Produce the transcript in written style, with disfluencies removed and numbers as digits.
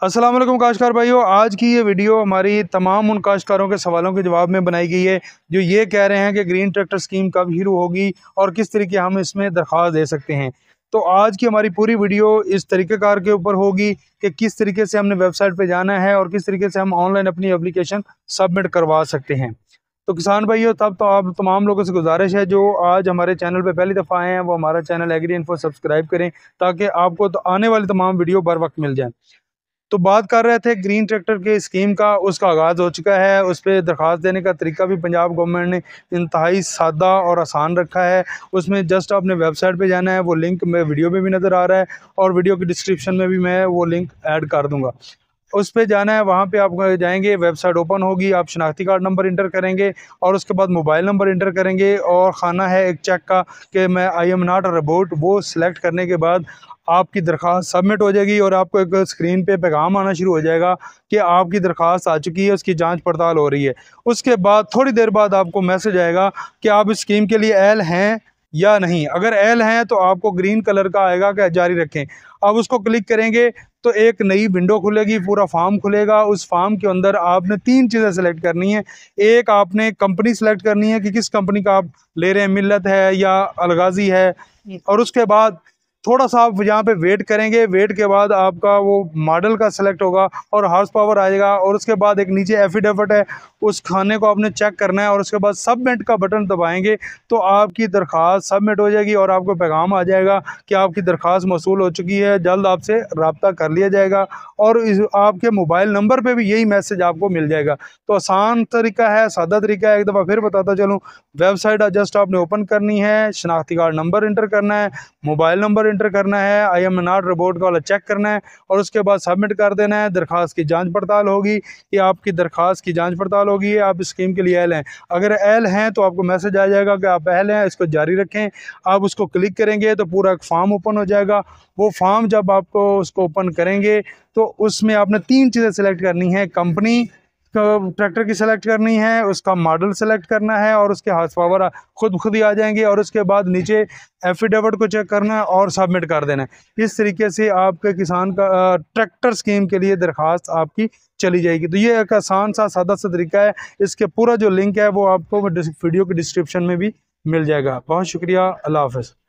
अस्सलाम वालेकुम काश्तकार भाइयों, आज की ये वीडियो हमारी तमाम उन काश्तकारों के सवालों के जवाब में बनाई गई है जो ये कह रहे हैं कि ग्रीन ट्रैक्टर स्कीम कब शुरू होगी और किस तरीके हम इसमें दरख्वास्त दे सकते हैं। तो आज की हमारी पूरी वीडियो इस तरीक़ेकार के ऊपर होगी कि किस तरीके से हमने वेबसाइट पे जाना है और किस तरीके से हम ऑनलाइन अपनी एप्लीकेशन सबमिट करवा सकते हैं। तो किसान भाइयों, तब तो आप तमाम लोगों से गुजारिश है जो आज हमारे चैनल पे पहली दफ़ा आए हैं वो हमारा चैनल एग्री इन्फो सब्सक्राइब करें ताकि आपको तो आने वाली तमाम वीडियो बर वक्त मिल जाए। तो बात कर रहे थे ग्रीन ट्रैक्टर के स्कीम का, उसका आगाज़ हो चुका है। उस पर दरख्वास्त देने का तरीका भी पंजाब गवर्नमेंट ने इंतहाई सादा और आसान रखा है। उसमें जस्ट आपने वेबसाइट पे जाना है, वो लिंक में वीडियो में भी नज़र आ रहा है और वीडियो की डिस्क्रिप्शन में भी मैं वो लिंक ऐड कर दूँगा। उस पे जाना है, वहाँ पे आप जाएंगे, वेबसाइट ओपन होगी, आप शनाख्ती कार्ड नंबर इंटर करेंगे और उसके बाद मोबाइल नंबर इंटर करेंगे और खाना है एक चेक का कि मैं I am not a robot, वो सिलेक्ट करने के बाद आपकी दरख्वास्त सबमिट हो जाएगी और आपको एक स्क्रीन पे पैगाम आना शुरू हो जाएगा कि आपकी दरख्वास्त आ चुकी है, उसकी जांच पड़ताल हो रही है। उसके बाद थोड़ी देर बाद आपको मैसेज आएगा कि आप इस स्कीम के लिए एल हैं या नहीं। अगर एल हैं तो आपको ग्रीन कलर का आएगा कि जारी रखें। अब उसको क्लिक करेंगे तो एक नई विंडो खुलेगी, पूरा फॉर्म खुलेगा। उस फॉर्म के अंदर आपने 3 चीज़ें सेलेक्ट करनी है। एक, आपने कंपनी सेलेक्ट करनी है कि किस कंपनी का आप ले रहे हैं, मिल्लत है या अलगाजी है। और उसके बाद थोड़ा सा आप यहाँ पे वेट करेंगे। वेट के बाद आपका वो मॉडल का सिलेक्ट होगा और हॉर्स पावर आएगा और उसके बाद एक नीचे एफिडेविट है, उस खाने को आपने चेक करना है और उसके बाद सबमिट का बटन दबाएंगे तो आपकी दरख्वास्त सबमिट हो जाएगी और आपको पैगाम आ जाएगा कि आपकी दरख्वास्त मौसूल हो चुकी है, जल्द आपसे रब्ता कर लिया जाएगा। और आपके मोबाइल नंबर पर भी यही मैसेज आपको मिल जाएगा। तो आसान तरीका है, सादा तरीका है। एक दफ़ा फिर बताता चलूँ, वेबसाइट जस्ट आपने ओपन करनी है, शनाख्ती कार्ड नंबर इंटर करना है, मोबाइल नंबर इंटर करना है, आई एम नॉट रोबोट का वाला चेक करना है और उसके बाद सबमिट कर देना है। दरख्वास्त की जांच पड़ताल होगी कि आपकी दरख्वास्त की जांच पड़ताल होगी, आप स्कीम के लिए एल हैं। अगर एल हैं तो आपको मैसेज आ जाएगा कि आप एल हैं, इसको जारी रखें। आप उसको क्लिक करेंगे तो पूरा एक फॉर्म ओपन हो जाएगा। वो फॉर्म जब आपको उसको ओपन करेंगे तो उसमें आपने 3 चीज़ें सेलेक्ट करनी है। कंपनी ट्रैक्टर की सेलेक्ट करनी है, उसका मॉडल सेलेक्ट करना है और उसके हॉर्स पावर खुद ही आ जाएंगे और उसके बाद नीचे एफिडेविट को चेक करना है और सबमिट कर देना है। इस तरीके से आपके किसान का ट्रैक्टर स्कीम के लिए दरख्वास्त आपकी चली जाएगी। तो ये एक आसान सा सादा सा तरीका है। इसके पूरा जो लिंक है वो आपको वीडियो के डिस्क्रिप्शन में भी मिल जाएगा। बहुत शुक्रिया, अल्लाह हाफ़िज़।